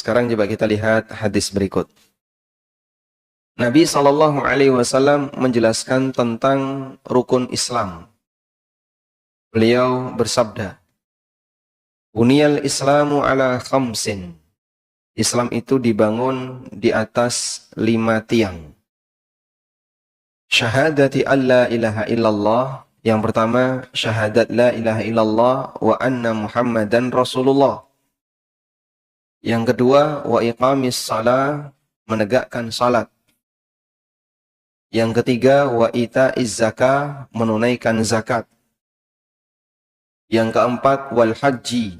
Sekarang coba kita lihat hadis berikut. Nabi SAW menjelaskan tentang rukun Islam. Beliau bersabda, Buniyal Islamu ala khamsin. Islam itu dibangun di atas 5 tiang. Syahadati an la ilaha illallah. Yang pertama, syahadat la ilaha illallah wa anna Muhammadan Rasulullah. Yang kedua, wa iqamis salah, menegakkan salat. Yang ketiga, wa ita'iz zakah, menunaikan zakat. Yang keempat, wal haji,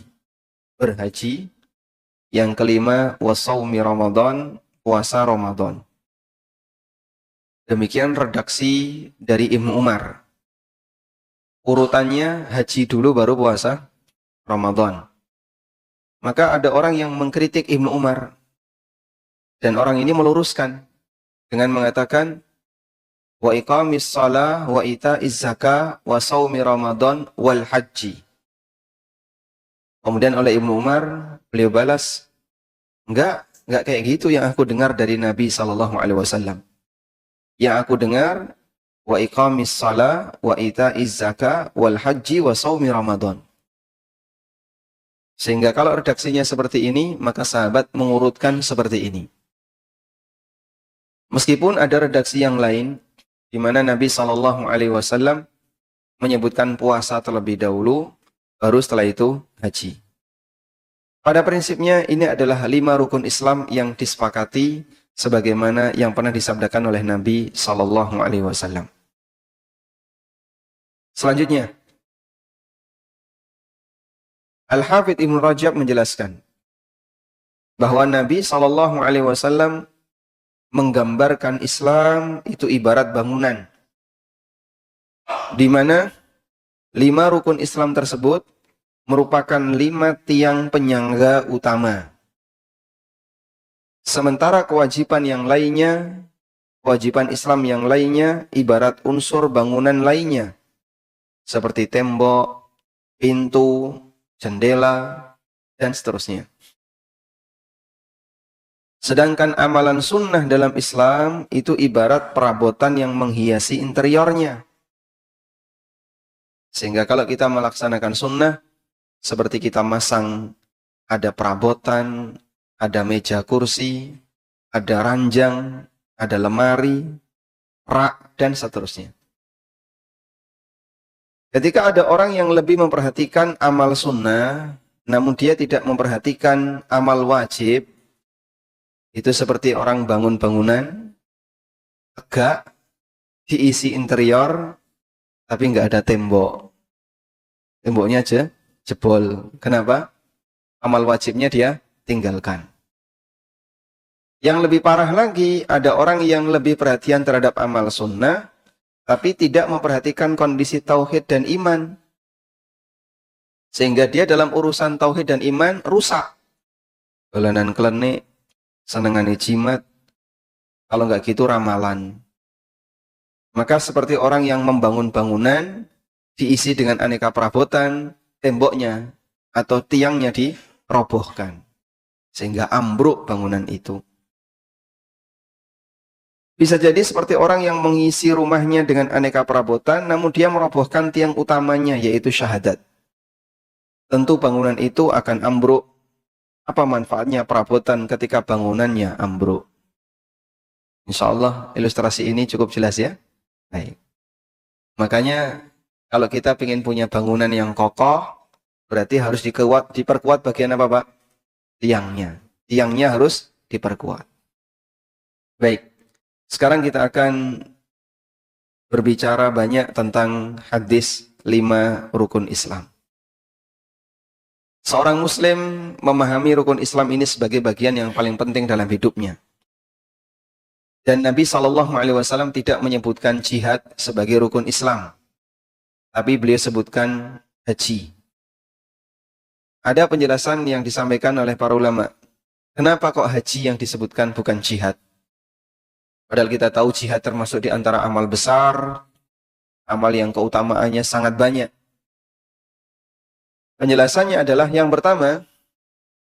berhaji. Yang kelima, wa shaumi Ramadan, puasa Ramadan. Demikian redaksi dari Ibnu Umar. Urutannya haji dulu baru puasa Ramadan. Maka ada orang yang mengkritik Ibnu Umar. Dan orang ini meluruskan dengan mengatakan, wa iqamis salah wa ita'iz zakah wa shaumi Ramadan wal haji. Kemudian oleh Ibnu Umar beliau balas, enggak kayak gitu yang aku dengar dari Nabi SAW. Yang aku dengar, wa iqamis salah wa ita'iz zakah wal haji wa shaumi Ramadan. Sehingga kalau redaksinya seperti ini, maka sahabat mengurutkan seperti ini. Meskipun ada redaksi yang lain, di mana Nabi SAW menyebutkan puasa terlebih dahulu, baru setelah itu haji. Pada prinsipnya ini adalah 5 rukun Islam yang disepakati sebagaimana yang pernah disabdakan oleh Nabi SAW. Selanjutnya, Al-Hafidh Ibnu Rajab menjelaskan bahwa Nabi SAW menggambarkan Islam itu ibarat bangunan, di mana 5 rukun Islam tersebut merupakan 5 tiang penyangga utama. Sementara kewajiban yang lainnya, kewajiban Islam yang lainnya ibarat unsur bangunan lainnya, seperti tembok, pintu, jendela, dan seterusnya. Sedangkan amalan sunnah dalam Islam itu ibarat perabotan yang menghiasi interiornya. Sehingga kalau kita melaksanakan sunnah, seperti kita masang ada perabotan, ada meja kursi, ada ranjang, ada lemari, rak, dan seterusnya. Ketika ada orang yang lebih memperhatikan amal sunnah, namun dia tidak memperhatikan amal wajib, itu seperti orang bangun bangunan, tegak, diisi interior, tapi nggak ada tembok. Temboknya aja jebol. Kenapa? Amal wajibnya dia tinggalkan. Yang lebih parah lagi, ada orang yang lebih perhatian terhadap amal sunnah, tapi tidak memperhatikan kondisi tauhid dan iman. Sehingga dia dalam urusan tauhid dan iman rusak. Dolanan klenik, senengane jimat, kalau nggak gitu ramalan. Maka seperti orang yang membangun bangunan, diisi dengan aneka perabotan, temboknya atau tiangnya dirobohkan. Sehingga ambruk bangunan itu. Bisa jadi seperti orang yang mengisi rumahnya dengan aneka perabotan, namun dia merobohkan tiang utamanya, yaitu syahadat. Tentu bangunan itu akan ambruk. Apa manfaatnya perabotan ketika bangunannya ambruk? Insya Allah ilustrasi ini cukup jelas ya. Baik. Makanya kalau kita ingin punya bangunan yang kokoh, berarti harus diperkuat bagian apa Pak? Tiangnya. Tiangnya harus diperkuat. Baik. Sekarang kita akan berbicara banyak tentang hadis 5 rukun Islam. Seorang muslim memahami rukun Islam ini sebagai bagian yang paling penting dalam hidupnya. Dan Nabi SAW tidak menyebutkan jihad sebagai rukun Islam. Tapi beliau sebutkan haji. Ada penjelasan yang disampaikan oleh para ulama. Kenapa kok haji yang disebutkan bukan jihad? Padahal kita tahu jihad termasuk di antara amal besar, amal yang keutamaannya sangat banyak. Penjelasannya adalah yang pertama,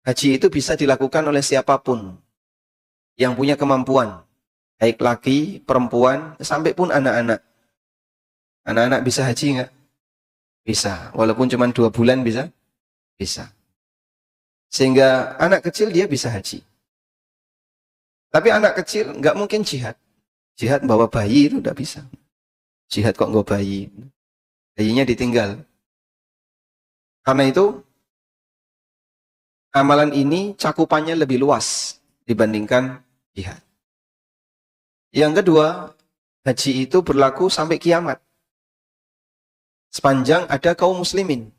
Haji itu bisa dilakukan oleh siapapun yang punya kemampuan. Baik laki, perempuan, sampai pun anak-anak. Anak-anak bisa haji nggak? Bisa. Walaupun cuma 2 bulan bisa? Bisa. Sehingga anak kecil dia bisa haji. Tapi anak kecil nggak mungkin jihad. Jihad bawa bayi itu nggak bisa. Jihad kok nggak bayi. Bayinya ditinggal. Karena itu, amalan ini cakupannya lebih luas dibandingkan jihad. Yang kedua, haji itu berlaku sampai kiamat. Sepanjang ada kaum muslimin.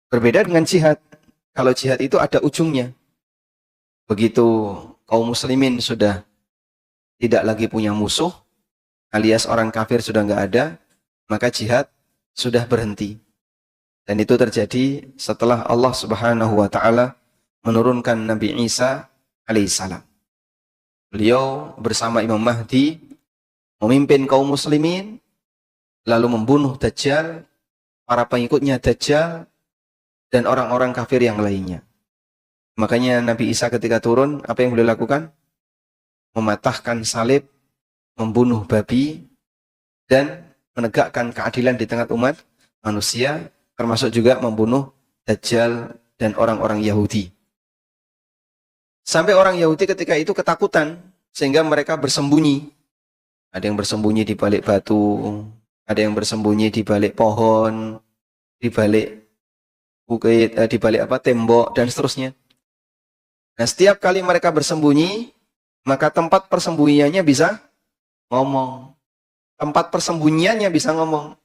Berbeda dengan jihad. Kalau jihad itu ada ujungnya. Begitu kaum muslimin sudah tidak lagi punya musuh, alias orang kafir sudah nggak ada, maka jihad sudah berhenti. Dan itu terjadi setelah Allah Subhanahu wa Ta'ala menurunkan Nabi Isa alaihissalam. Beliau bersama Imam Mahdi memimpin kaum muslimin, lalu membunuh Dajjal, para pengikutnya Dajjal, dan orang-orang kafir yang lainnya. Makanya Nabi Isa ketika turun, apa yang beliau lakukan? Mematahkan salib, membunuh babi, dan menegakkan keadilan di tengah umat manusia, termasuk juga membunuh Dajjal dan orang-orang Yahudi. Sampai orang Yahudi ketika itu ketakutan, sehingga mereka bersembunyi. Ada yang bersembunyi di balik batu, ada yang bersembunyi di balik pohon, di balik bukit, di balik tembok, dan seterusnya. Nah, setiap kali mereka bersembunyi, maka tempat persembunyiannya bisa ngomong. Tempat persembunyiannya bisa ngomong.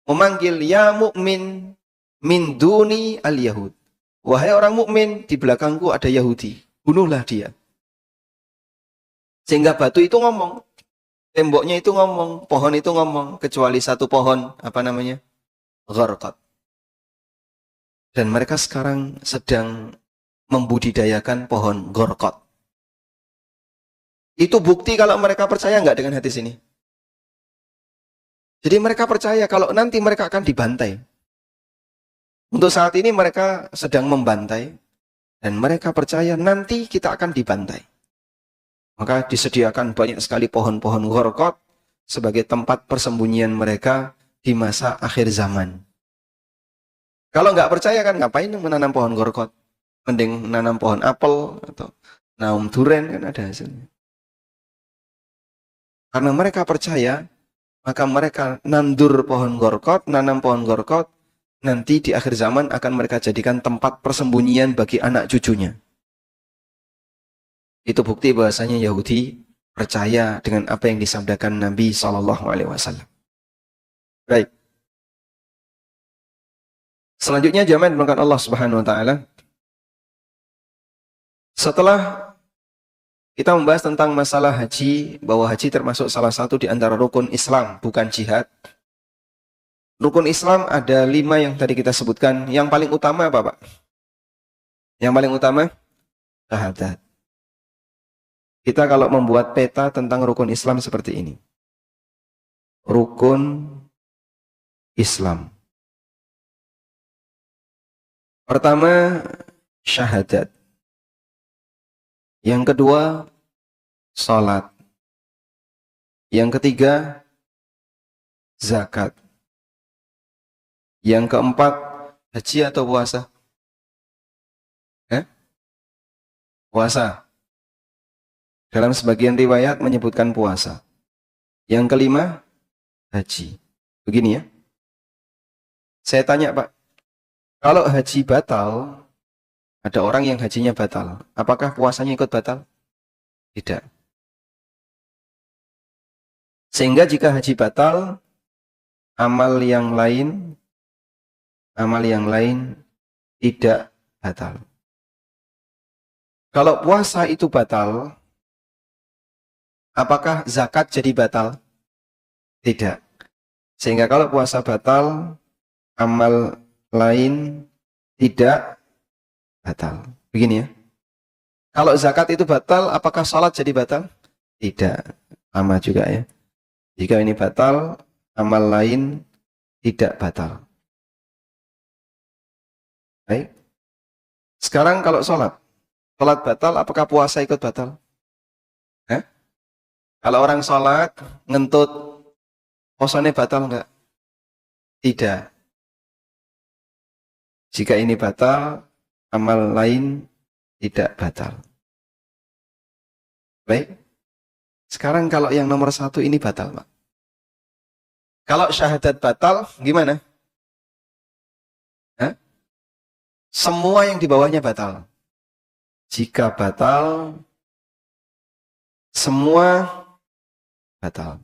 Memanggil, ya mukmin min duni al-yahud. Wahai orang mukmin, di belakangku ada Yahudi. Bunuhlah dia. Sehingga batu itu ngomong. Temboknya itu ngomong. Pohon itu ngomong. Kecuali satu pohon. Apa namanya? Gharqad. Dan mereka sekarang sedang membudidayakan pohon Gharqad. Itu bukti kalau mereka percaya nggak dengan hadis ini? Jadi mereka percaya kalau nanti mereka akan dibantai. Untuk saat ini mereka sedang membantai. Dan mereka percaya nanti kita akan dibantai. Maka disediakan banyak sekali pohon-pohon Gharqad sebagai tempat persembunyian mereka di masa akhir zaman. Kalau nggak percaya kan ngapain menanam pohon Gharqad? Mending menanam pohon apel atau naum duren kan ada hasilnya. Karena mereka percaya, maka mereka nandur pohon Gharqad, nanam pohon Gharqad, nanti di akhir zaman akan mereka jadikan tempat persembunyian bagi anak cucunya. Itu bukti bahasanya Yahudi percaya dengan apa yang disabdakan Nabi SAW. Baik. Selanjutnya jamaah dimulakan Allah Subhanahu Wa Taala. Setelah kita membahas tentang masalah haji, bahwa haji termasuk salah satu di antara rukun Islam, bukan jihad. Rukun Islam ada 5 yang tadi kita sebutkan. Yang paling utama apa, Pak? Yang paling utama? Syahadat. Kita kalau membuat peta tentang rukun Islam seperti ini. Rukun Islam. Pertama, syahadat. Yang kedua, salat. Yang ketiga, zakat. Yang keempat, haji atau puasa? Puasa. Dalam sebagian riwayat menyebutkan puasa. Yang kelima, haji. Begini ya. Saya tanya, Pak, kalau haji batal, ada orang yang hajinya batal, apakah puasanya ikut batal? Tidak. Sehingga jika haji batal, amal yang lain tidak batal. Kalau puasa itu batal, apakah zakat jadi batal? Tidak. Sehingga kalau puasa batal, amal lain tidak batal. Begini ya. Kalau zakat itu batal, apakah sholat jadi batal? Tidak. Sama juga ya. Jika ini batal, amal lain tidak batal. Baik. Sekarang kalau sholat batal, apakah puasa ikut batal? Hah? Kalau orang sholat, ngentut, puasanya batal enggak? Tidak. Jika ini batal, amal lain tidak batal. Baik. Sekarang kalau yang nomor satu ini batal, Pak. Kalau syahadat batal, gimana? Hah? Semua yang di bawahnya batal. Jika batal, semua batal.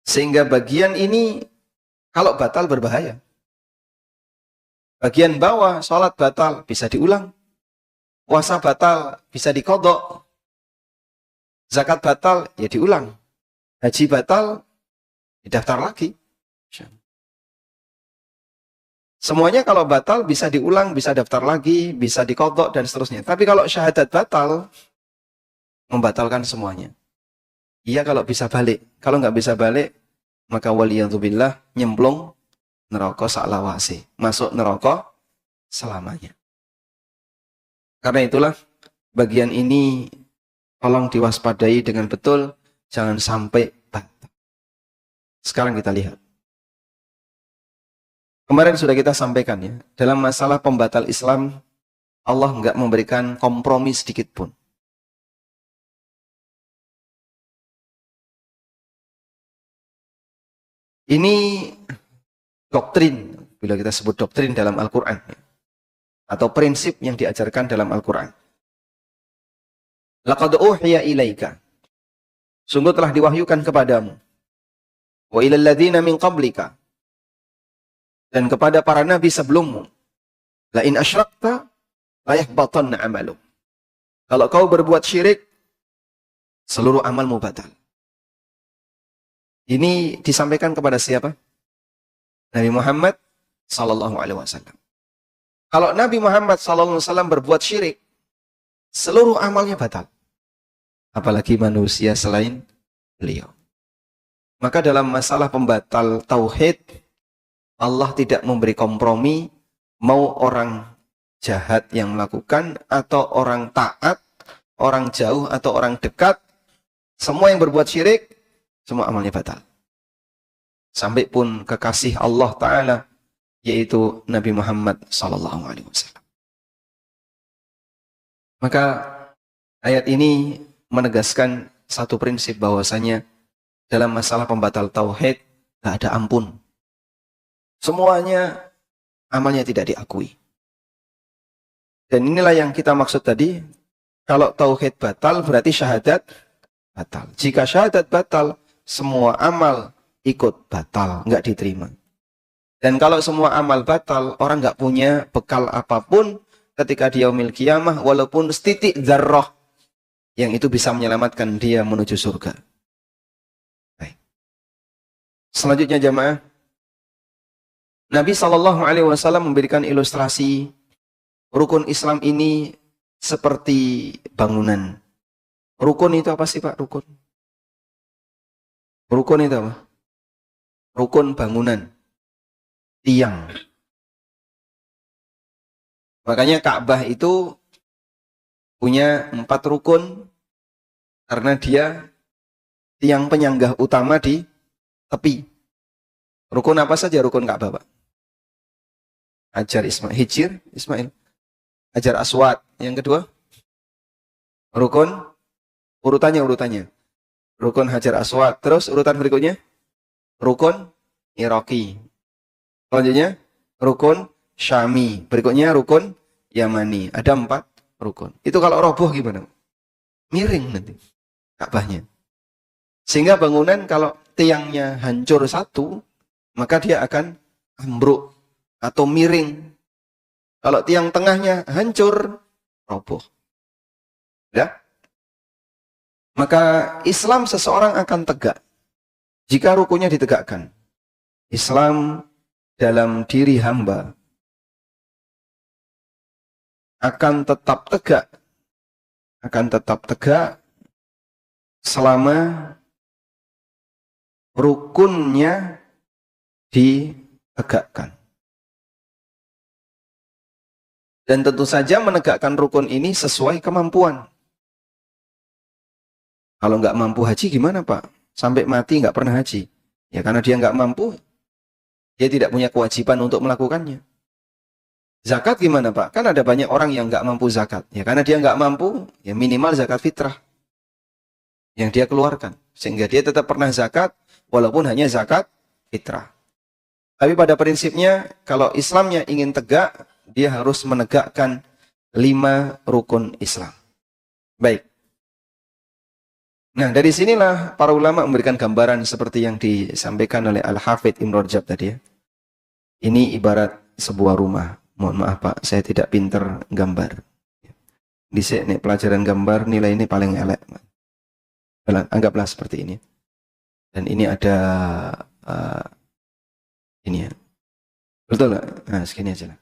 Sehingga bagian ini, kalau batal berbahaya. Bagian bawah, sholat batal, bisa diulang. Puasa batal, bisa dikodok. Zakat batal, ya diulang. Haji batal, didaftar lagi. Semuanya kalau batal bisa diulang, bisa daftar lagi, bisa dikodok dan seterusnya. Tapi kalau syahadat batal, membatalkan semuanya. Iya kalau bisa balik. Kalau nggak bisa balik, maka waliyadzubillah nyemplung neraka saklawase. Masuk neraka selamanya. Karena itulah bagian ini tolong diwaspadai dengan betul, jangan sampai batal. Sekarang kita lihat. Kemarin sudah kita sampaikan ya, dalam masalah pembatal Islam, Allah nggak memberikan kompromi sedikit pun. Ini doktrin, bila kita sebut doktrin dalam Al-Quran, atau prinsip yang diajarkan dalam Al-Quran. Laqad uhiya ilaika, sungguh telah diwahyukan kepadamu, wa ilal ladzina min qablika, dan kepada para nabi sebelummu, la in asyrakta la yahbatanna amaluk. Kalau kau berbuat syirik, seluruh amalmu batal. Ini disampaikan kepada siapa? Nabi Muhammad sallallahu alaihi wasallam. Kalau Nabi Muhammad sallallahu alaihi wasallam berbuat syirik, seluruh amalnya batal. Apalagi manusia selain beliau. Maka dalam masalah pembatal tauhid, Allah tidak memberi kompromi, mau orang jahat yang melakukan, atau orang taat, orang jauh atau orang dekat, semua yang berbuat syirik, semua amalnya batal. Sampai pun kekasih Allah Ta'ala, yaitu Nabi Muhammad SAW. Maka ayat ini menegaskan satu prinsip bahwasanya dalam masalah pembatal tauhid, tidak ada ampun. Semuanya amalnya tidak diakui. Dan inilah yang kita maksud tadi, kalau tauhid batal berarti syahadat batal. Jika syahadat batal, semua amal ikut batal, nggak diterima. Dan kalau semua amal batal, orang nggak punya bekal apapun ketika di yaumil qiyamah, walaupun setitik dzarrah yang itu bisa menyelamatkan dia menuju surga. Baik. Selanjutnya jamaah, Nabi SAW memberikan ilustrasi rukun Islam ini seperti bangunan. Rukun itu apa sih Pak? Rukun. Rukun itu apa? Rukun bangunan. Tiang. Makanya Ka'bah itu punya 4 rukun karena dia tiang penyangga utama di tepi. Rukun apa saja rukun Ka'bah Pak? Hajar Ismail. Hajar Aswad. Yang kedua, rukun, urutannya. Rukun Hajar Aswad. Terus urutan berikutnya, rukun Iraqi. Selanjutnya, rukun Syami. Berikutnya, rukun Yamani. Ada 4 rukun. Itu kalau roboh gimana? Miring nanti Ka'bahnya. Sehingga bangunan kalau tiangnya hancur satu, maka dia akan ambruk atau miring. Kalau tiang tengahnya hancur, roboh. Ya? Maka Islam seseorang akan tegak jika rukunnya ditegakkan. Islam dalam diri hamba akan tetap tegak selama rukunnya ditegakkan. Dan tentu saja menegakkan rukun ini sesuai kemampuan. Kalau nggak mampu haji gimana Pak? Sampai mati nggak pernah haji. Ya karena dia nggak mampu, dia tidak punya kewajiban untuk melakukannya. Zakat gimana Pak? Kan ada banyak orang yang nggak mampu zakat. Ya karena dia nggak mampu, ya minimal zakat fitrah yang dia keluarkan. Sehingga dia tetap pernah zakat, walaupun hanya zakat fitrah. Tapi pada prinsipnya, kalau Islamnya ingin tegak, dia harus menegakkan 5 rukun Islam. Baik. Nah, dari sinilah para ulama memberikan gambaran seperti yang disampaikan oleh Al-Hafidh Ibn Rajab tadi ya. Ini ibarat sebuah rumah. Mohon maaf Pak, saya tidak pinter gambar. Di sini pelajaran gambar nilai ini paling elek. Anggaplah seperti ini. Dan ini ada ini ya. Betul nggak? Nah, segini aja lah.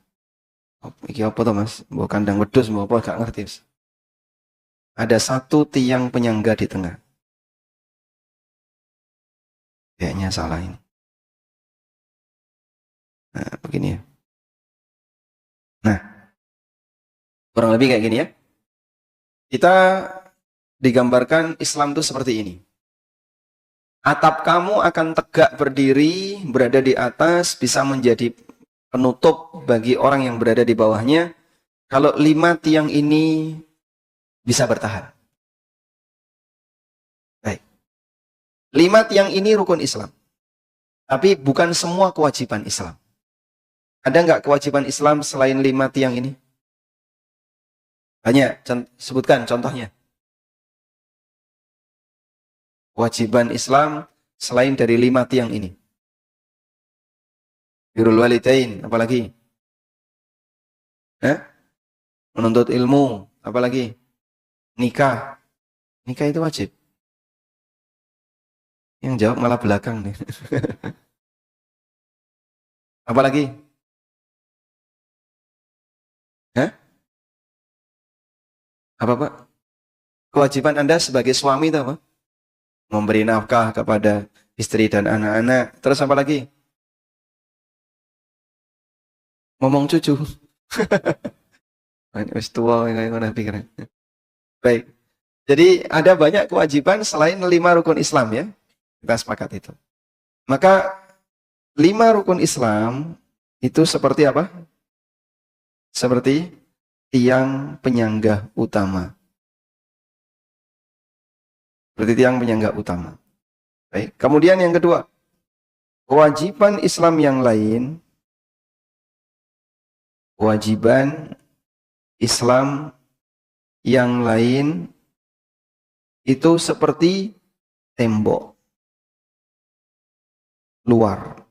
Ini apa tuh Mas? Bawa kandang wedhus, bawa apa? Gak ngerti Mas. Ada satu tiang penyangga di tengah. Kayaknya salah ini. Nah, begini ya. Nah, kurang lebih kayak gini ya. Kita digambarkan Islam itu seperti ini. Atap kamu akan tegak berdiri, berada di atas, bisa menjadi penutup bagi orang yang berada di bawahnya. Kalau 5 tiang ini bisa bertahan. Baik. 5 tiang ini rukun Islam. Tapi bukan semua kewajiban Islam. Ada nggak kewajiban Islam selain 5 tiang ini? Banyak. Sebutkan contohnya. Kewajiban Islam selain dari 5 tiang ini. Birrul walidain, apalagi? Menuntut ilmu, apalagi? Nikah. Nikah itu wajib. Yang jawab malah belakang nih. Apalagi? Apa Pak? Kewajiban Anda sebagai suami itu apa? Memberi nafkah kepada istri dan anak-anak. Terus apa lagi? Ngomong cucu. Wis tua ngono pikiran. Baik. Jadi ada banyak kewajiban selain 5 rukun Islam ya. Kita sepakat itu. Maka 5 rukun Islam itu seperti apa? Seperti tiang penyangga utama. Seperti tiang penyangga utama. Baik. Kemudian yang kedua, kewajiban Islam yang lain, kewajiban Islam yang lain itu seperti tembok luar.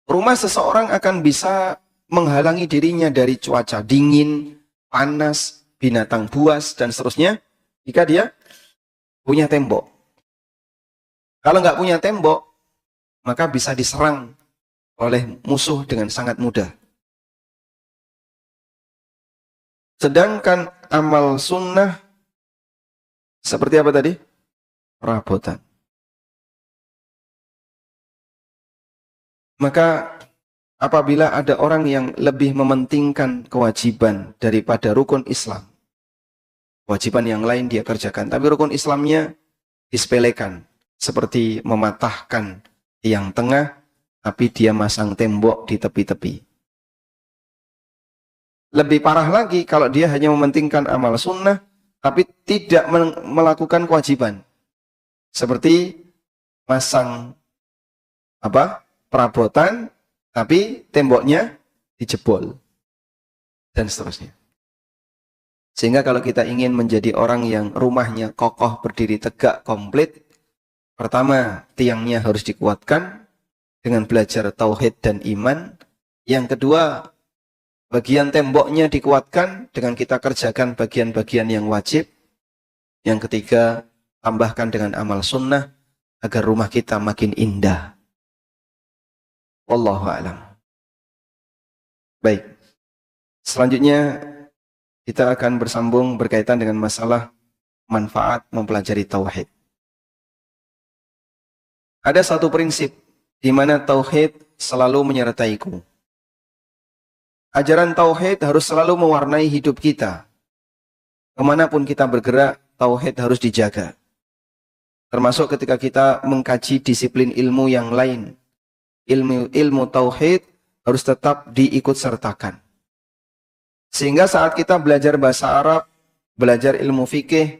Rumah seseorang akan bisa menghalangi dirinya dari cuaca dingin, panas, binatang buas, dan seterusnya jika dia punya tembok. Kalau nggak punya tembok, maka bisa diserang oleh musuh dengan sangat mudah. Sedangkan amal sunnah seperti apa tadi? Perabotan. Maka apabila ada orang yang lebih mementingkan kewajiban daripada rukun Islam, kewajiban yang lain dia kerjakan, tapi rukun Islamnya disepelekan, seperti mematahkan tiang tengah, tapi dia masang tembok di tepi-tepi. Lebih parah lagi kalau dia hanya mementingkan amal sunnah, tapi tidak melakukan kewajiban. Seperti masang perabotan, tapi temboknya dijebol. Dan seterusnya. Sehingga kalau kita ingin menjadi orang yang rumahnya kokoh, berdiri tegak, komplit, pertama, tiangnya harus dikuatkan dengan belajar tauhid dan iman. Yang kedua, bagian temboknya dikuatkan dengan kita kerjakan bagian-bagian yang wajib. Yang ketiga, tambahkan dengan amal sunnah agar rumah kita makin indah. Wallahu a'lam. Baik. Selanjutnya kita akan bersambung berkaitan dengan masalah manfaat mempelajari tauhid. Ada satu prinsip di mana tauhid selalu menyertaiku. Ajaran tauhid harus selalu mewarnai hidup kita. Kemanapun kita bergerak, tauhid harus dijaga. Termasuk ketika kita mengkaji disiplin ilmu yang lain. Ilmu tauhid harus tetap diikut sertakan. Sehingga saat kita belajar bahasa Arab, belajar ilmu fikih,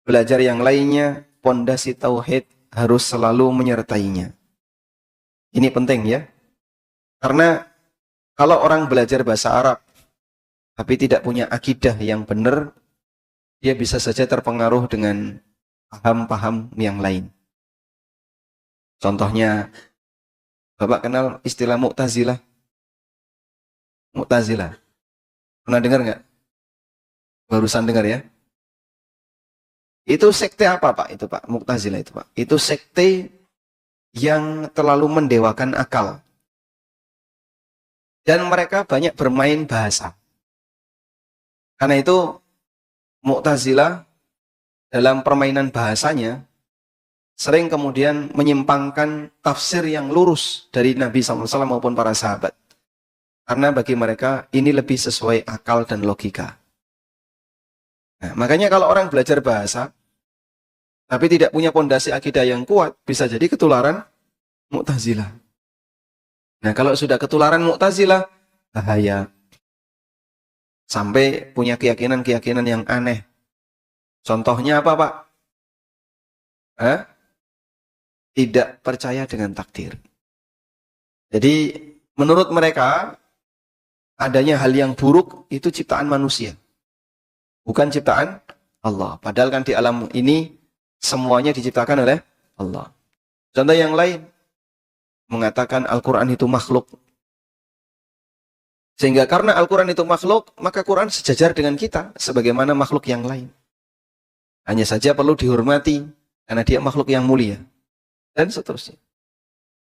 belajar yang lainnya, pondasi tauhid harus selalu menyertainya. Ini penting ya. Karena kalau orang belajar bahasa Arab, tapi tidak punya akidah yang benar, dia bisa saja terpengaruh dengan paham-paham yang lain. Contohnya, Bapak kenal istilah Mu'tazilah? Mu'tazilah. Pernah dengar nggak? Barusan dengar ya? Itu sekte apa Pak? Itu Pak, Mu'tazilah itu Pak. Itu sekte yang terlalu mendewakan akal. Dan mereka banyak bermain bahasa. Karena itu Mu'tazilah dalam permainan bahasanya sering kemudian menyimpangkan tafsir yang lurus dari Nabi SAW maupun para sahabat. Karena bagi mereka ini lebih sesuai akal dan logika. Nah, makanya kalau orang belajar bahasa tapi tidak punya pondasi akidah yang kuat, bisa jadi ketularan Mu'tazilah. Nah, kalau sudah ketularan Mu'tazilah, bahaya. Sampai punya keyakinan-keyakinan yang aneh. Contohnya apa, Pak? Tidak percaya dengan takdir. Jadi, menurut mereka, adanya hal yang buruk itu ciptaan manusia. Bukan ciptaan Allah. Padahal kan di alam ini, semuanya diciptakan oleh Allah. Contoh yang lain, mengatakan Al-Quran itu makhluk. Sehingga karena Al-Quran itu makhluk, maka Quran sejajar dengan kita sebagaimana makhluk yang lain. Hanya saja perlu dihormati karena dia makhluk yang mulia. Dan seterusnya.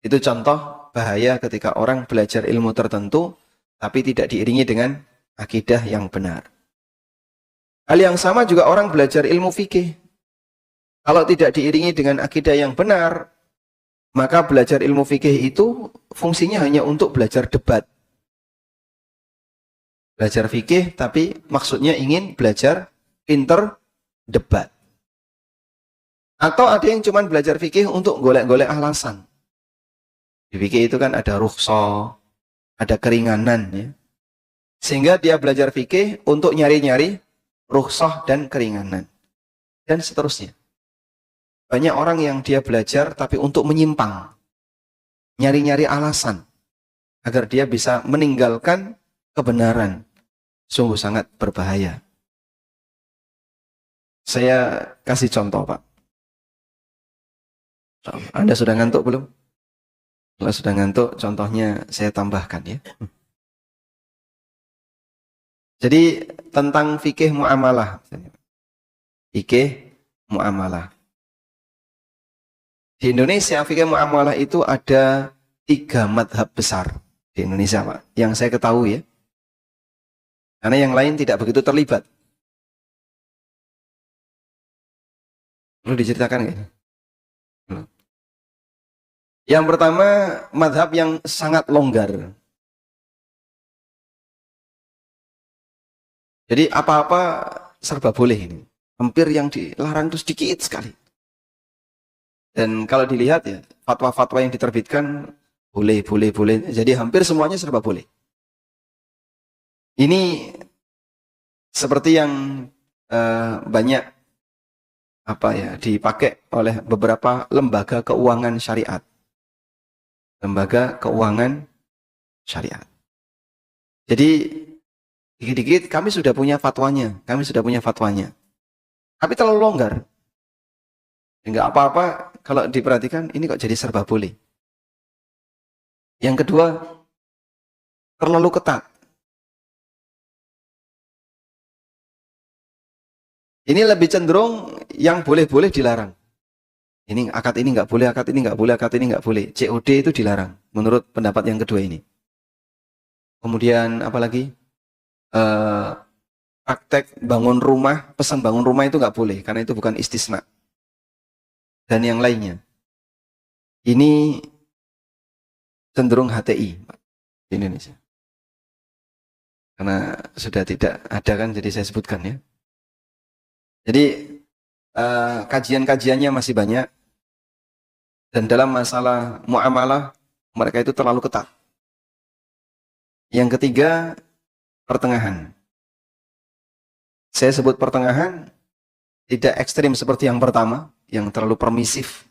Itu contoh bahaya ketika orang belajar ilmu tertentu tapi tidak diiringi dengan akidah yang benar. Hal yang sama juga orang belajar ilmu fikih. Kalau tidak diiringi dengan akidah yang benar, maka belajar ilmu fikih itu fungsinya hanya untuk belajar debat. Belajar fikih tapi maksudnya ingin belajar pinter debat. Atau ada yang cuma belajar fikih untuk golek-golek alasan. Di fikih itu kan ada rukhsah, ada keringanan ya. Sehingga dia belajar fikih untuk nyari-nyari rukhsah dan keringanan. Dan seterusnya. Banyak orang yang dia belajar tapi untuk menyimpang. Nyari-nyari alasan. Agar dia bisa meninggalkan kebenaran. Sungguh sangat berbahaya. Saya kasih contoh Pak. Anda sudah ngantuk belum? Kalau sudah ngantuk, contohnya saya tambahkan ya. Jadi tentang fikih muamalah. Fikih muamalah. Di Indonesia fikih muamalah itu ada 3 madhab besar di Indonesia Pak. Yang saya ketahui ya. Karena yang lain tidak begitu terlibat. Perlu diceritakan nggak? Yang pertama madhab yang sangat longgar. Jadi apa-apa serba boleh ini. Hampir yang dilarang itu sedikit sekali. Dan kalau dilihat ya, fatwa-fatwa yang diterbitkan boleh. Jadi hampir semuanya serba boleh. Ini seperti yang banyak dipakai oleh beberapa lembaga keuangan syariat. Lembaga keuangan syariat. Jadi dikit-dikit kami sudah punya fatwanya. Tapi terlalu longgar. Enggak apa-apa kalau diperhatikan ini kok jadi serba boleh. Yang kedua, terlalu ketat. Ini lebih cenderung yang boleh-boleh dilarang. Ini akad ini nggak boleh, akad ini nggak boleh, akad ini nggak boleh. COD itu dilarang menurut pendapat yang kedua ini. Kemudian apalagi praktek bangun rumah, pesan bangun rumah itu nggak boleh karena itu bukan istisna. Dan yang lainnya. Ini cenderung HTI di Indonesia. karena sudah tidak ada kan, jadi saya sebutkan ya. Jadi kajian-kajiannya masih banyak, dan dalam masalah muamalah mereka itu terlalu ketat. Yang ketiga, pertengahan. Saya sebut pertengahan tidak ekstrim seperti yang pertama, yang terlalu permisif,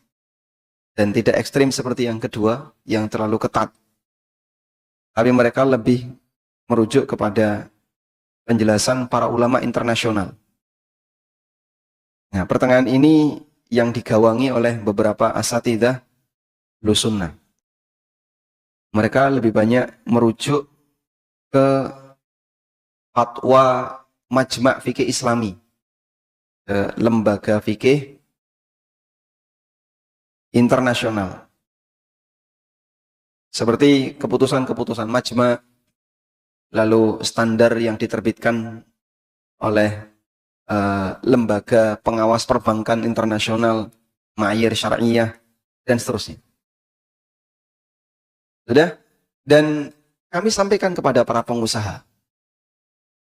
dan tidak ekstrim seperti yang kedua, yang terlalu ketat. Tapi mereka lebih merujuk kepada penjelasan para ulama internasional. Nah, pertengahan ini yang digawangi oleh beberapa asatidzah Ahlussunnah. Mereka lebih banyak merujuk ke fatwa Majma' Fikih Islami, ke lembaga fikih internasional. Seperti keputusan-keputusan Majma', lalu standar yang diterbitkan oleh lembaga pengawas perbankan internasional, Ma'ayir Syar'iyah, dan seterusnya. Sudah? Dan kami sampaikan kepada para pengusaha,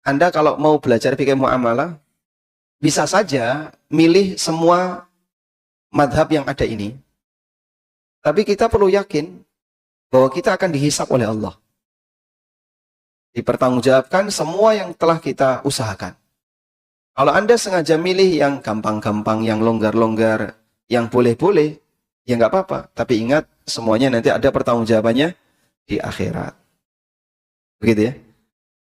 Anda kalau mau belajar fikih muamalah, bisa saja milih semua madhab yang ada ini. Tapi kita perlu yakin bahwa kita akan dihisap oleh Allah. Dipertanggungjawabkan semua yang telah kita usahakan. Kalau Anda sengaja milih yang gampang-gampang, yang longgar-longgar, yang boleh-boleh, ya nggak apa-apa. Tapi ingat, semuanya nanti ada pertanggungjawabannya di akhirat. Begitu ya.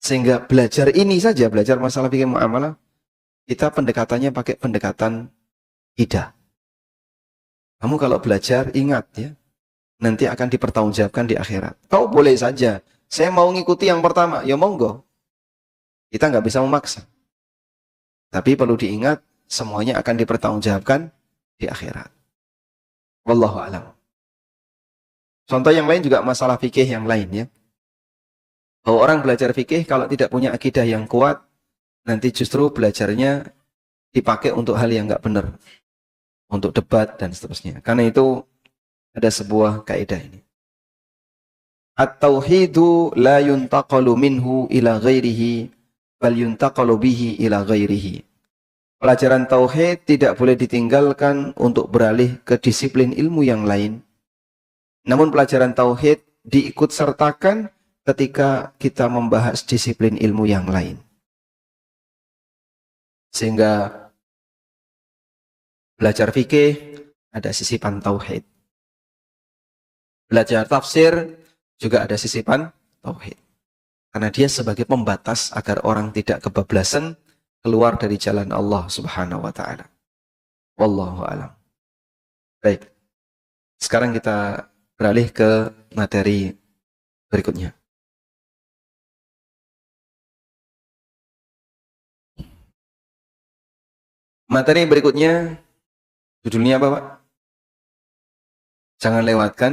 Sehingga belajar ini saja, belajar masalah fikih muamalah, kita pendekatannya pakai pendekatan hidah. Kamu kalau belajar, ingat ya, nanti akan dipertanggungjawabkan di akhirat. Kau boleh saja, saya mau ngikuti yang pertama, ya monggo. Kita nggak bisa memaksa. Tapi perlu diingat, semuanya akan dipertanggungjawabkan di akhirat. Wallahu a'lam. Contoh yang lain juga masalah fikih yang lain ya. Bahwa orang belajar fikih kalau tidak punya akidah yang kuat, nanti justru belajarnya dipakai untuk hal yang nggak benar. Untuk debat dan seterusnya. Karena itu ada sebuah kaidah ini. At-tauhidu la yuntaqalu minhu ila ghairihi, bal yuntaqalu bihi ila ghairihi. Pelajaran tauhid tidak boleh ditinggalkan untuk beralih ke disiplin ilmu yang lain. Namun pelajaran tauhid diikut sertakan ketika kita membahas disiplin ilmu yang lain. Sehingga belajar fikih ada sisipan tauhid. Belajar tafsir juga ada sisipan tauhid. Karena dia sebagai pembatas agar orang tidak kebablasan keluar dari jalan Allah Subhanahu wa taala. Wallahu a'lam. Baik. Sekarang kita beralih ke materi berikutnya. Materi berikutnya judulnya apa, Pak? Jangan lewatkan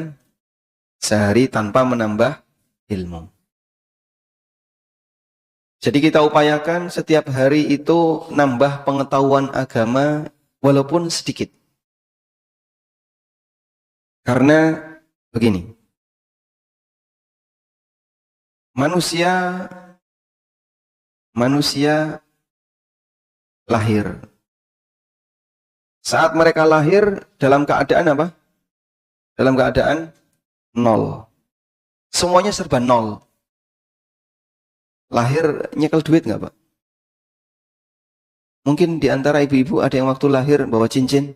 sehari tanpa menambah ilmu. Jadi kita upayakan setiap hari itu nambah pengetahuan agama walaupun sedikit. Karena begini, manusia lahir. Saat mereka lahir dalam keadaan apa? Dalam keadaan nol. Semuanya serba nol. Lahir nyekel duit nggak, Pak? Mungkin di antara ibu-ibu ada yang waktu lahir bawa cincin?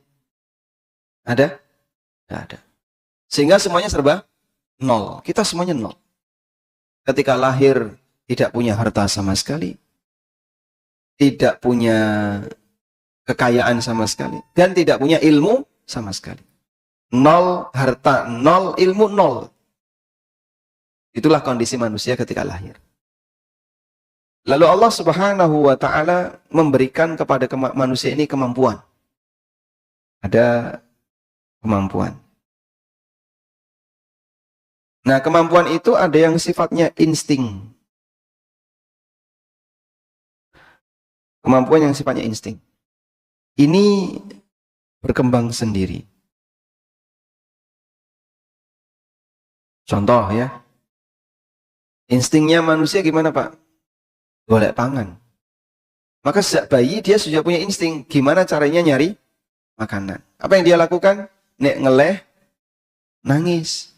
Ada? Nggak ada. Sehingga semuanya serba nol. Kita semuanya nol. Ketika lahir tidak punya harta sama sekali. Tidak punya kekayaan sama sekali. Dan tidak punya ilmu sama sekali. Nol harta, nol ilmu, nol. Itulah kondisi manusia ketika lahir. Lalu Allah Subhanahu wa taala memberikan kepada manusia ini kemampuan. Ada kemampuan. Nah, kemampuan itu ada yang sifatnya insting. Kemampuan yang sifatnya insting. Ini berkembang sendiri. Contoh ya. Instingnya manusia gimana, Pak? golek pangan. Maka sejak bayi dia sudah punya insting gimana caranya nyari makanan. Apa yang dia lakukan? Nek ngeleh, nangis.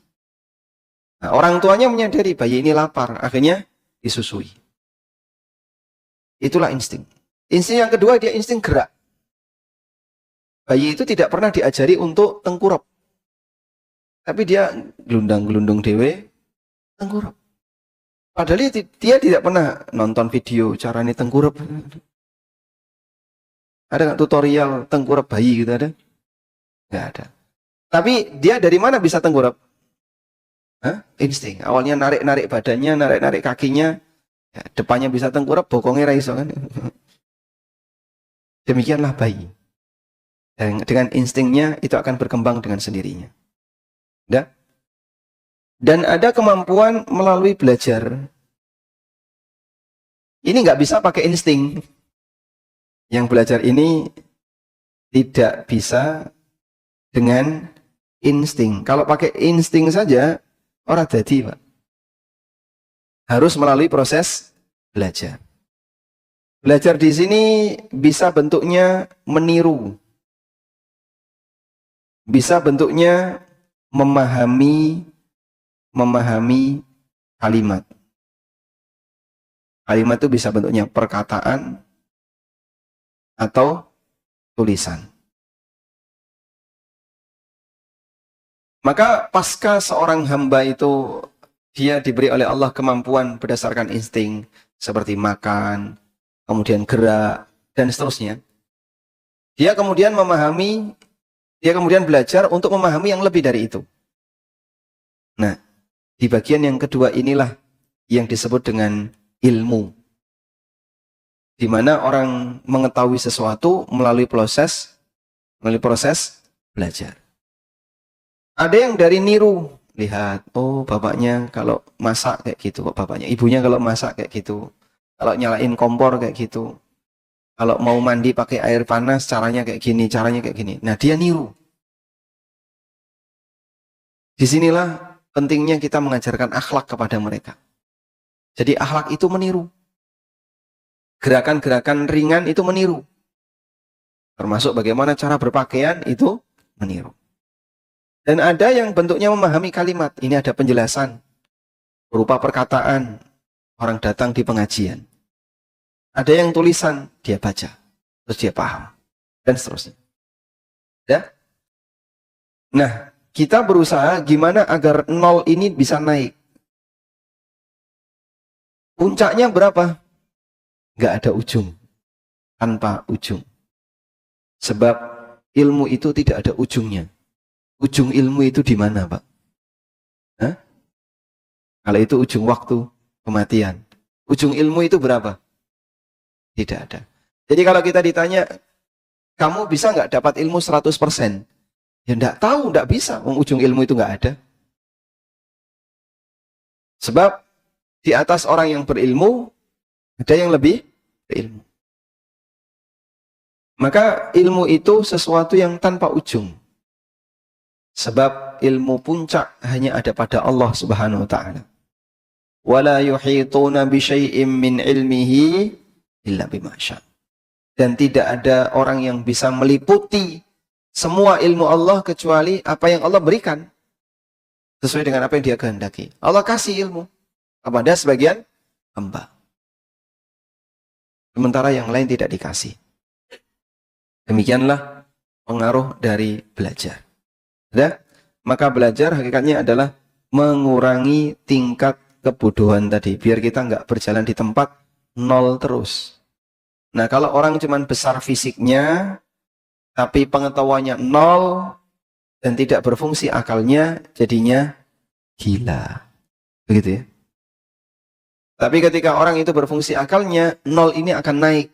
Nah, orang tuanya menyadari bayi ini lapar, akhirnya disusui. Itulah insting. Insting yang kedua, dia insting gerak. Bayi itu tidak pernah diajari untuk tengkurap. Tapi dia gelundang-gelundung dewe, tengkurap. Padahal dia tidak pernah nonton video caranya tengkurap. Ada nggak tutorial tengkurap bayi gitu ada? Nggak ada. Tapi dia dari mana bisa tengkurap? Hah? Insting. Awalnya narik-narik badannya, narik-narik kakinya. Ya, depannya bisa tengkurap, bokongnya raiso kan. Demikianlah bayi. Dan dengan instingnya itu akan berkembang dengan sendirinya. Ya? Dan ada kemampuan melalui belajar. Ini nggak bisa pakai insting. Yang belajar ini tidak bisa dengan insting. Kalau pakai insting saja, orang jadi, Pak. Harus melalui proses belajar. Belajar di sini bisa bentuknya meniru. Bisa bentuknya memahami kalimat. Kalimat itu bisa bentuknya perkataan atau tulisan. Maka pasca seorang hamba itu dia diberi oleh Allah kemampuan berdasarkan insting seperti makan, kemudian gerak, dan seterusnya. Dia kemudian belajar untuk memahami yang lebih dari itu. Nah, di bagian yang kedua inilah yang disebut dengan ilmu. Di mana orang mengetahui sesuatu melalui proses belajar. Ada yang dari niru, lihat, oh bapaknya kalau masak kayak gitu, kok bapaknya, ibunya kalau masak kayak gitu, kalau nyalain kompor kayak gitu, kalau mau mandi pakai air panas caranya kayak gini, caranya kayak gini. Nah, dia niru. Disinilah pentingnya kita mengajarkan akhlak kepada mereka. Jadi akhlak itu meniru. Gerakan-gerakan ringan itu meniru. Termasuk bagaimana cara berpakaian itu meniru. Dan ada yang bentuknya memahami kalimat. Ini ada penjelasan. Berupa perkataan. Orang datang di pengajian. Ada yang tulisan. Dia baca. Terus dia paham. Dan seterusnya. Ya? Nah, kita berusaha gimana agar nol ini bisa naik. Puncaknya berapa? Nggak ada ujung. Tanpa ujung. Sebab ilmu itu tidak ada ujungnya. Ujung ilmu itu di mana, Pak? Hah? Kalau itu ujung waktu, kematian. Ujung ilmu itu berapa? Tidak ada. Jadi kalau kita ditanya, kamu bisa nggak dapat ilmu 100%? Ya nggak tahu, nggak bisa. Ujung ilmu itu nggak ada. Sebab di atas orang yang berilmu, ada yang lebih berilmu. Maka ilmu itu sesuatu yang tanpa ujung. Sebab ilmu puncak hanya ada pada Allah Subhanahu wa taala. Wala yuhituna bi syai'in min ilmihi illa bima syaa. Dan tidak ada orang yang bisa meliputi semua ilmu Allah kecuali apa yang Allah berikan. Sesuai dengan apa yang dia kehendaki. Allah kasih ilmu kepada sebagian hamba. Sementara yang lain tidak dikasih. Demikianlah pengaruh dari belajar. Ya? Maka belajar hakikatnya adalah mengurangi tingkat kebodohan tadi. Biar kita nggak berjalan di tempat nol terus. Nah, kalau orang cuma besar fisiknya, tapi pengetahuannya nol, dan tidak berfungsi akalnya, jadinya gila. Begitu ya. Tapi ketika orang itu berfungsi akalnya, nol ini akan naik.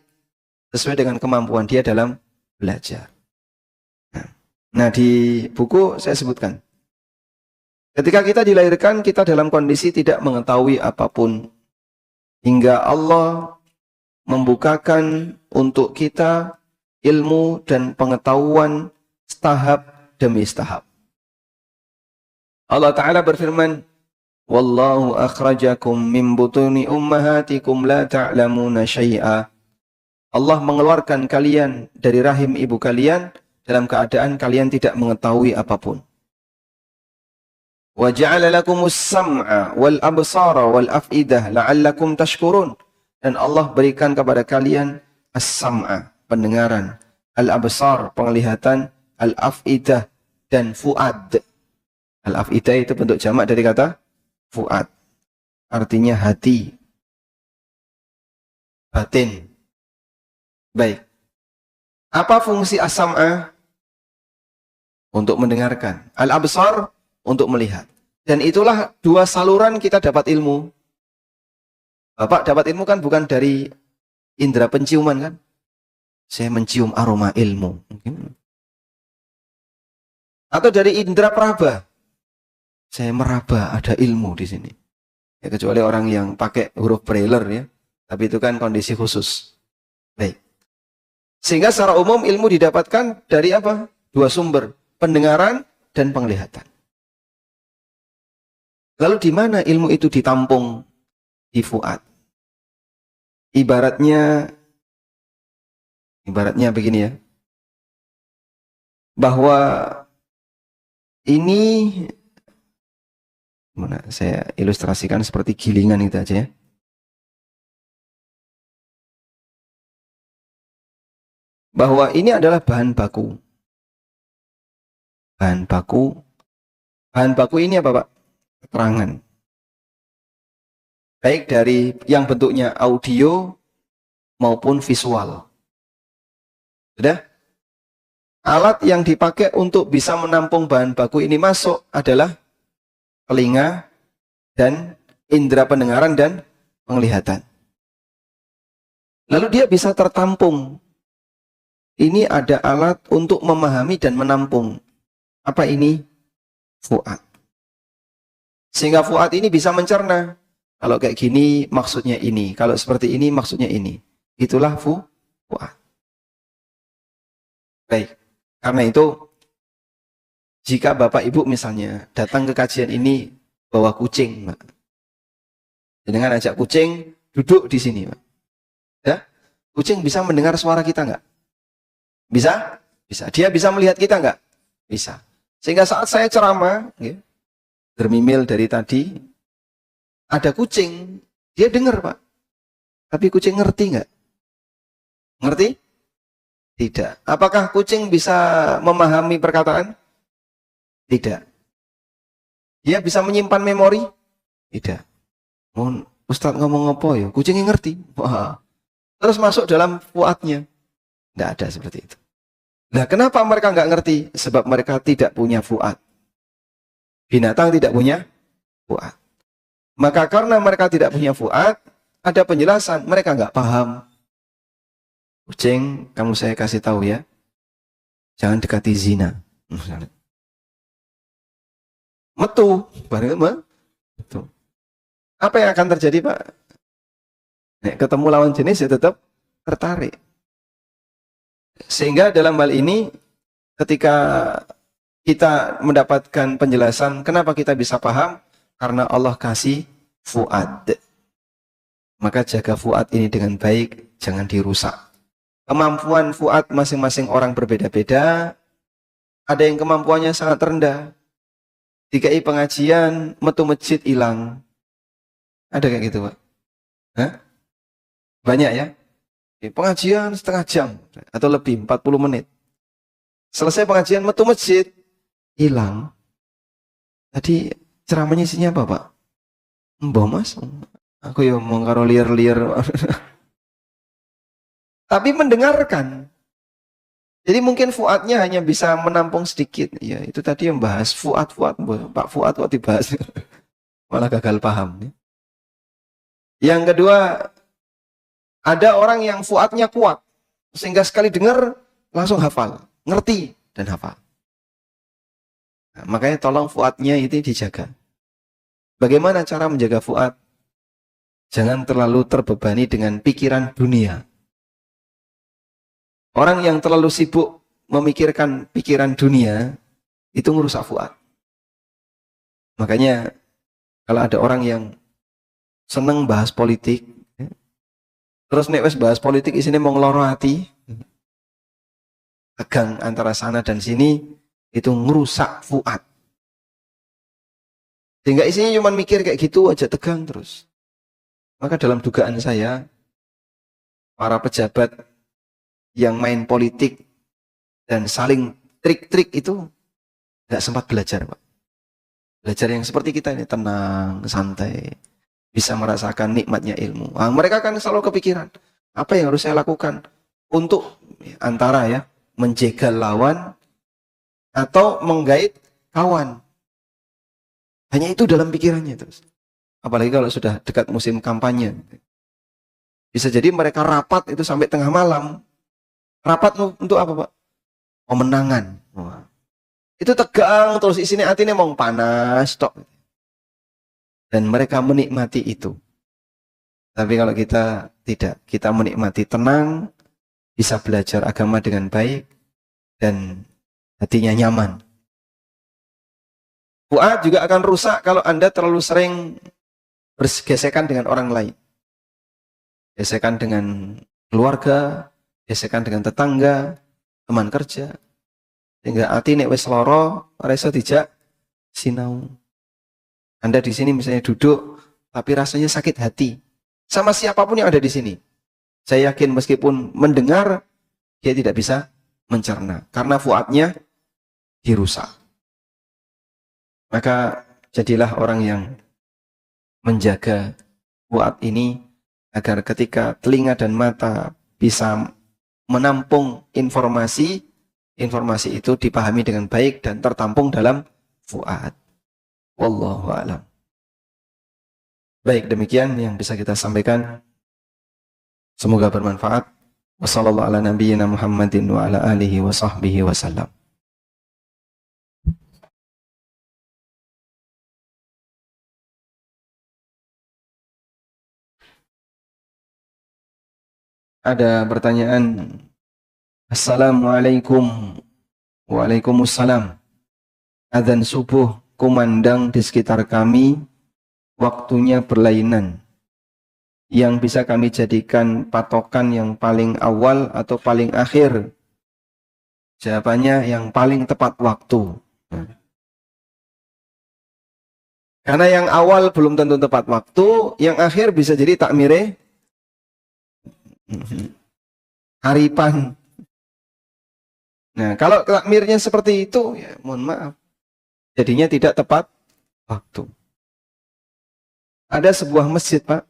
Sesuai dengan kemampuan dia dalam belajar. Nah, di buku saya sebutkan. Ketika kita dilahirkan, kita dalam kondisi tidak mengetahui apapun. Hingga Allah membukakan untuk kita ilmu dan pengetahuan tahap demi tahap. Allah Ta'ala berfirman, Wallahu akhrajakum min butuni ummahatikum la ta'lamuna syai'a. Allah mengeluarkan kalian dari rahim ibu kalian dalam keadaan kalian tidak mengetahui apapun. Wa ja'ala lakumus sam'a wal absara wal af'idah la'allakum tashkurun. Dan Allah berikan kepada kalian as-sam'a, pendengaran, al-absar, penglihatan, al-af'idah, dan fuad. Al-af'idah itu bentuk jamak dari kata fuad. Artinya hati, batin. Baik. Apa fungsi as-sam'a? Untuk mendengarkan. Al-absar untuk melihat. Dan itulah dua saluran kita dapat ilmu. Bapak dapat ilmu kan bukan dari indera penciuman kan? Saya mencium aroma ilmu. Atau dari indera peraba. Saya meraba ada ilmu di sini. Ya, kecuali orang yang pakai huruf braille ya. Tapi itu kan kondisi khusus. Baik. Sehingga secara umum ilmu didapatkan dari apa? Dua sumber. Pendengaran dan penglihatan. Lalu di mana ilmu itu ditampung? Di fuad. Ibaratnya begini ya. Bahwa ini, mana saya ilustrasikan seperti gilingan itu aja ya. Bahwa ini adalah bahan baku. Bahan baku ini apa Pak? Keterangan. Baik dari yang bentuknya audio maupun visual. Sudah? Alat yang dipakai untuk bisa menampung bahan baku ini masuk adalah telinga dan indera pendengaran dan penglihatan. Lalu dia bisa tertampung. Ini ada alat untuk memahami dan menampung. Apa ini? Fuad. Sehingga fuad ini bisa mencerna. Kalau kayak gini maksudnya ini. Kalau seperti ini maksudnya ini. Itulah fuad. Baik. Karena itu, jika Bapak Ibu misalnya datang ke kajian ini bawa kucing, Pak. Dengan ajak kucing duduk di sini, Pak. Ya? Kucing bisa mendengar suara kita nggak? Bisa? Bisa. Dia bisa melihat kita nggak? Bisa. Sehingga saat saya ceramah, ya, bermimil dari tadi, ada kucing, dia dengar Pak. Tapi kucing ngerti nggak? Ngerti? Tidak. Apakah kucing bisa memahami perkataan? Tidak. Dia bisa menyimpan memori? Tidak. Ustadz ngomong apa ya? Kucingnya ngerti. Wah. Terus masuk dalam fuadnya. Tidak ada seperti itu. Nah, kenapa mereka nggak ngerti? Sebab mereka tidak punya fuad. Binatang tidak punya fuad. Maka karena mereka tidak punya fuad, ada penjelasan, mereka nggak paham. Kucing, kamu saya kasih tahu ya, jangan dekati zina. Metu, metu. Apa yang akan terjadi Pak? Nek ketemu lawan jenis ya tetap tertarik. Sehingga dalam hal ini, ketika kita mendapatkan penjelasan, kenapa kita bisa paham? Karena Allah kasih fuad. Maka jaga fuad ini dengan baik, jangan dirusak. Kemampuan fuad masing-masing orang berbeda-beda. Ada yang kemampuannya sangat rendah. DKI pengajian, metu masjid hilang. Ada kayak gitu Pak? Hah? Banyak ya? Pengajian setengah jam atau lebih, 40 menit. Selesai pengajian, metu masjid, hilang. Tadi ceramahnya isinya apa Pak? Mbah Mas, aku ya mau karo liar-liar. Tapi mendengarkan. Jadi mungkin fuadnya hanya bisa menampung sedikit. Ya, itu tadi yang bahas fuad. Pak Fuad waktu dibahas. Malah gagal paham. Yang kedua, ada orang yang fuadnya kuat. Sehingga sekali dengar, langsung hafal. Ngerti dan hafal. Nah, makanya tolong fuadnya itu dijaga. Bagaimana cara menjaga fuad? Jangan terlalu terbebani dengan pikiran dunia. Orang yang terlalu sibuk memikirkan pikiran dunia, itu merusak fuad. Makanya Kalau ada orang yang seneng bahas politik, terus nek wis bahas politik isinya mau ngeloro hati, tegang antara sana dan sini, itu ngerusak fuad. Sehingga isinya cuma mikir kayak gitu aja, tegang terus. Maka dalam dugaan saya, para pejabat yang main politik dan saling trik-trik itu nggak sempat belajar, Pak. Belajar yang seperti kita ini, tenang, santai, bisa merasakan nikmatnya ilmu. Nah, mereka kan selalu kepikiran, apa yang harus saya lakukan untuk antara ya, menjegal lawan atau menggait kawan. Hanya itu dalam pikirannya terus. Apalagi kalau sudah dekat musim kampanye. Bisa jadi mereka rapat itu sampai tengah malam. Rapat untuk apa, Pak? Pemenangan. Wah. Itu tegang terus, isinya hatinya mau panas tok. Dan mereka menikmati itu. Tapi kalau kita tidak, kita menikmati tenang, bisa belajar agama dengan baik, dan hatinya nyaman. Fuad juga akan rusak kalau Anda terlalu sering bergesekan dengan orang lain. Gesekan dengan keluarga, gesekan dengan tetangga, teman kerja. Sehingga hati nek wis loro, ora iso dijak sinau. Anda di sini misalnya duduk, tapi rasanya sakit hati. Sama siapapun yang ada di sini. Saya yakin meskipun mendengar, dia tidak bisa mencerna. Karena fuadnya dirusak. Maka jadilah orang yang menjaga fuad ini agar ketika telinga dan mata bisa menampung informasi, informasi itu dipahami dengan baik dan tertampung dalam fuad. Wallahu a'lam. Baik, demikian yang bisa kita sampaikan. Semoga bermanfaat. Wassallallahu ala nabiyyina Muhammadin wa ala alihi wa sahbihi wasallam. Ada pertanyaan. Assalamualaikum. Waalaikumsalam. Adzan subuh kumandang di sekitar kami, waktunya berlainan. Yang bisa kami jadikan patokan yang paling awal atau paling akhir? Jawabannya yang paling tepat waktu. Karena yang awal belum tentu tepat waktu, yang akhir bisa jadi takmire haripan. Nah, kalau takmirnya seperti itu, ya mohon maaf, jadinya tidak tepat waktu. Ada sebuah masjid, Pak.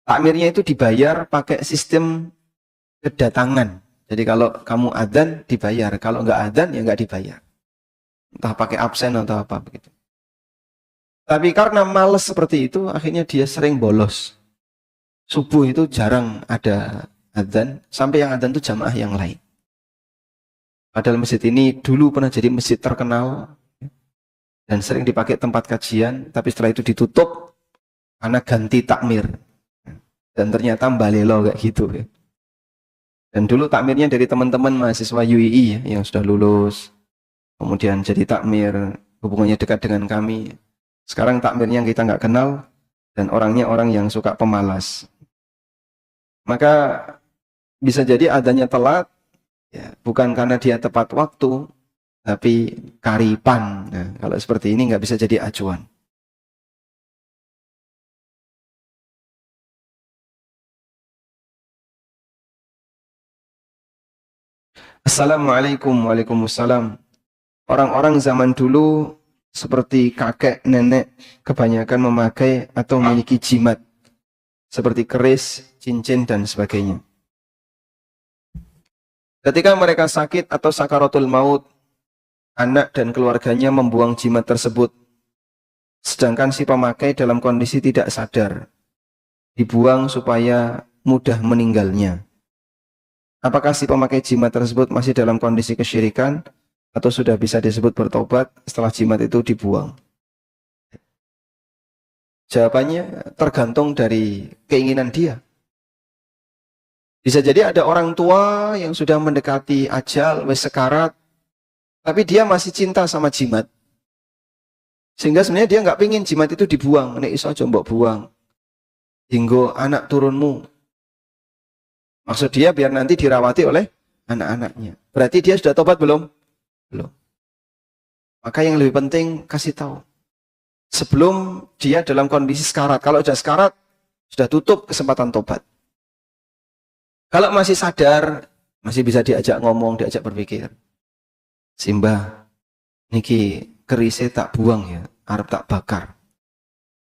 Takmirnya itu dibayar pakai sistem kedatangan. Jadi kalau kamu adzan dibayar, kalau nggak adzan ya nggak dibayar. Entah pakai absen atau apa begitu. Tapi karena males seperti itu, akhirnya dia sering bolos. Subuh itu jarang ada adzan, sampai yang adzan itu jamaah yang lain. Padahal masjid ini dulu pernah jadi masjid terkenal dan sering dipakai tempat kajian, tapi setelah itu ditutup karena ganti takmir. Dan ternyata balelo kayak gitu. Dan dulu takmirnya dari teman-teman mahasiswa UII ya, yang sudah lulus, kemudian jadi takmir, hubungannya dekat dengan kami. Sekarang takmirnya kita nggak kenal, dan orangnya orang yang suka pemalas. Maka bisa jadi adanya telat, ya, bukan karena dia tepat waktu, tapi karipan. Nah, kalau seperti ini nggak bisa jadi acuan. Assalamualaikum. Waalaikumsalam. Orang-orang zaman dulu seperti kakek, nenek, kebanyakan memakai atau memiliki jimat seperti keris, cincin, dan sebagainya. Ketika mereka sakit atau sakaratul maut, anak dan keluarganya membuang jimat tersebut, sedangkan si pemakai dalam kondisi tidak sadar, dibuang supaya mudah meninggalnya. Apakah si pemakai jimat tersebut masih dalam kondisi kesyirikan atau sudah bisa disebut bertobat setelah jimat itu dibuang? Jawabannya tergantung dari keinginan dia. Bisa jadi ada orang tua yang sudah mendekati ajal, wis sekarat, tapi dia masih cinta sama jimat. Sehingga sebenarnya dia nggak pingin jimat itu dibuang. Nek iso aja mbok buang. Hingga anak turunmu. Maksud dia biar nanti dirawati oleh anak-anaknya. Berarti dia sudah tobat belum? Belum. Maka yang lebih penting kasih tahu. Sebelum dia dalam kondisi sekarat. Kalau sudah sekarat, sudah tutup kesempatan tobat. Kalau masih sadar, masih bisa diajak ngomong, diajak berpikir. Simbah, niki kerise tak buang ya, arep tak bakar.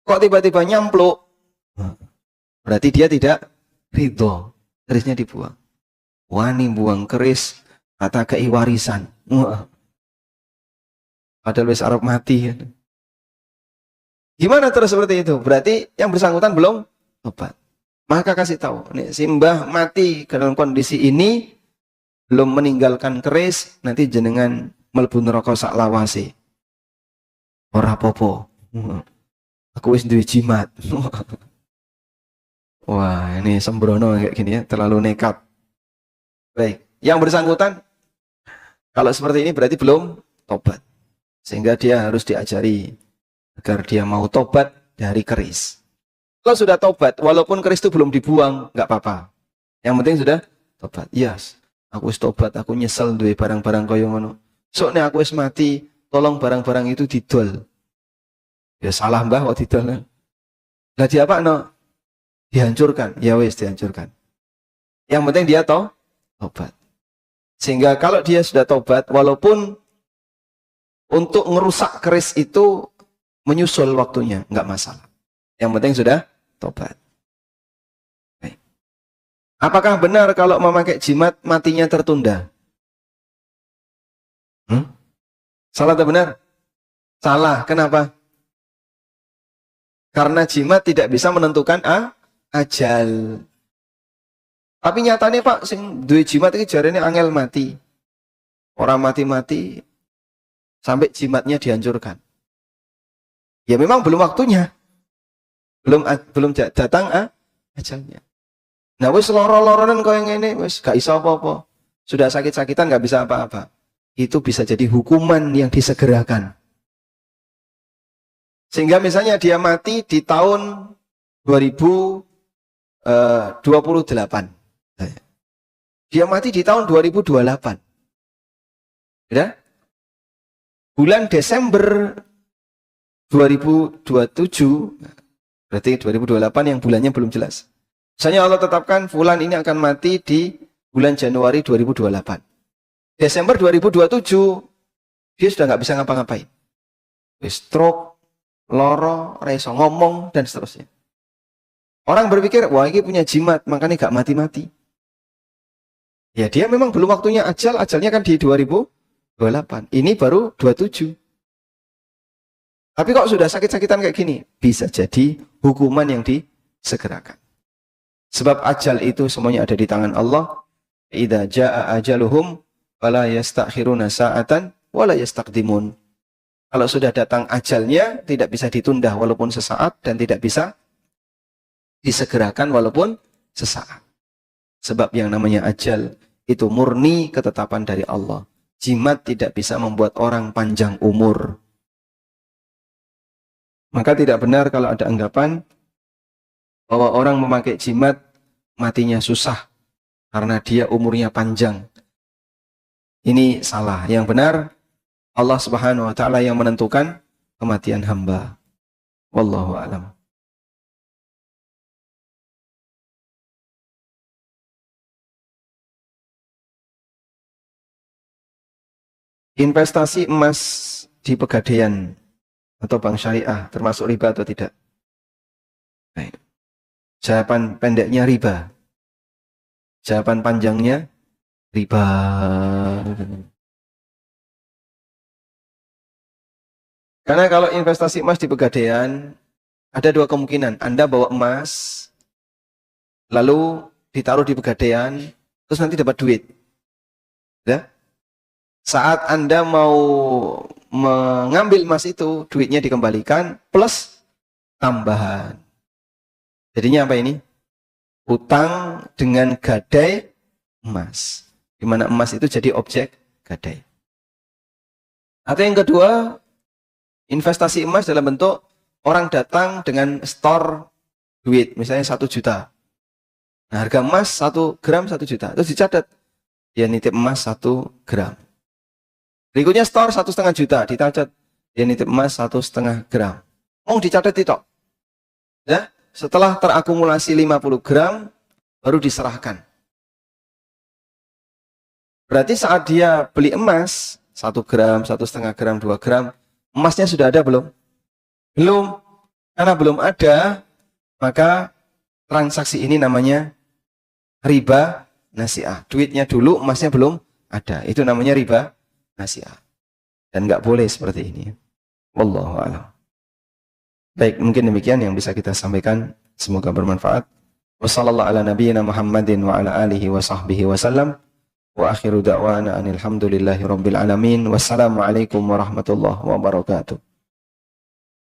Kok tiba-tiba nyampluk? Berarti dia tidak ridho, kerisnya dibuang. Wani buang keris, kata kei warisan. Padahal wis arep mati. Gimana terus seperti itu? Berarti yang bersangkutan belum tobat. Maka kasih tahu, nih simbah mati dalam kondisi ini, belum meninggalkan keris, nanti jenengan mlebu neraka sak lawase. Ora popo. Aku wis duwe jimat. Wah, ini sembrono kayak gini ya, terlalu nekat. Baik, yang bersangkutan kalau seperti ini berarti belum tobat. Sehingga dia harus diajari agar dia mau tobat dari keris. Kalau sudah tobat, walaupun keris itu belum dibuang, nggak apa-apa. Yang penting sudah tobat. Yes, aku wis tobat, aku nyesel duwe barang-barang kaya ngono. Soalnya aku wis mati, tolong barang-barang itu didol. Ya salah mbah kok didol. Lah dia apa no? Dihancurkan. Ya wis dihancurkan. Yang penting dia tobat. Sehingga kalau dia sudah tobat, walaupun untuk ngerusak keris itu menyusul waktunya, nggak masalah. Yang penting sudah tobat. Baik. Apakah benar kalau memakai jimat matinya tertunda? Salah atau benar? Salah. Kenapa? Karena jimat tidak bisa menentukan ajal. Tapi nyatanya Pak, sing duwe jimat iki jarene angel mati. Orang mati-mati sampai jimatnya dihancurkan. Ya memang belum waktunya. Belum datang ajalnya. Nah wis loro-loronan kaya ngene wis gak iso apa-apa. Sudah sakit-sakitan gak bisa apa-apa. Itu bisa jadi hukuman yang disegerakan. Sehingga misalnya dia mati di tahun 2028. Dia mati di tahun 2028. Ya? Bulan Desember 2027, berarti 2028 yang bulannya belum jelas. Misalnya Allah tetapkan fulan ini akan mati di bulan Januari 2028. Desember 2027, dia sudah nggak bisa ngapa-ngapain. Stroke, loro, reso ngomong, dan seterusnya. Orang berpikir, wah ini punya jimat, makanya nggak mati-mati. Ya dia memang belum waktunya ajalnya kan di 2028. Ini baru 27. Tapi kok sudah sakit-sakitan kayak gini? Bisa jadi hukuman yang disegerakan. Sebab ajal itu semuanya ada di tangan Allah. Idza jaa ajaluhum fala yastakhiruna sa'atan wala yastaqdimun. Kalau sudah datang ajalnya, tidak bisa ditunda walaupun sesaat dan tidak bisa disegerakan walaupun sesaat. Sebab yang namanya ajal itu murni ketetapan dari Allah. Jimat tidak bisa membuat orang panjang umur. Maka tidak benar kalau ada anggapan bahwa orang memakai jimat matinya susah karena dia umurnya panjang. Ini salah. Yang benar Allah Subhanahu wa taala yang menentukan kematian hamba. Wallahu a'lam. Investasi emas di Pegadaian atau bank syariah termasuk riba atau tidak? Baik. Jawaban pendeknya riba. Jawaban panjangnya riba. Karena kalau investasi emas di Pegadaian ada dua kemungkinan. Anda bawa emas lalu ditaruh di Pegadaian terus nanti dapat duit. Ya? Saat Anda mau mengambil emas itu, duitnya dikembalikan plus tambahan. Jadinya apa ini? Utang dengan gadai emas. Di mana emas itu jadi objek gadai. Atau yang kedua, Investasi emas dalam bentuk orang datang dengan store duit, misalnya 1 juta. Nah, harga emas 1 gram 1 juta. Terus dicatat, dia nitip emas 1 gram. Berikutnya store 1,5 juta, dicatat, dia nitip emas 1,5 gram. Dicatat itu. Ya, setelah terakumulasi 50 gram, baru diserahkan. Berarti saat dia beli emas, 1 gram, 1,5 gram, 2 gram, emasnya sudah ada belum? Belum. Karena belum ada, maka transaksi ini namanya riba nasi'ah. Duitnya dulu, emasnya belum ada. Itu namanya riba nasi'ah. Dan nggak boleh seperti ini. Wallahu a'lam. Baik, mungkin demikian yang bisa kita sampaikan. Semoga bermanfaat. Wassallallahu ala nabiyyina Muhammadin wa ala alihi wa sahbihi wa sallam. Wa akhiru da'wana anilhamdulillahi rabbil alamin. Wassalamualaikum warahmatullahi wabarakatuh.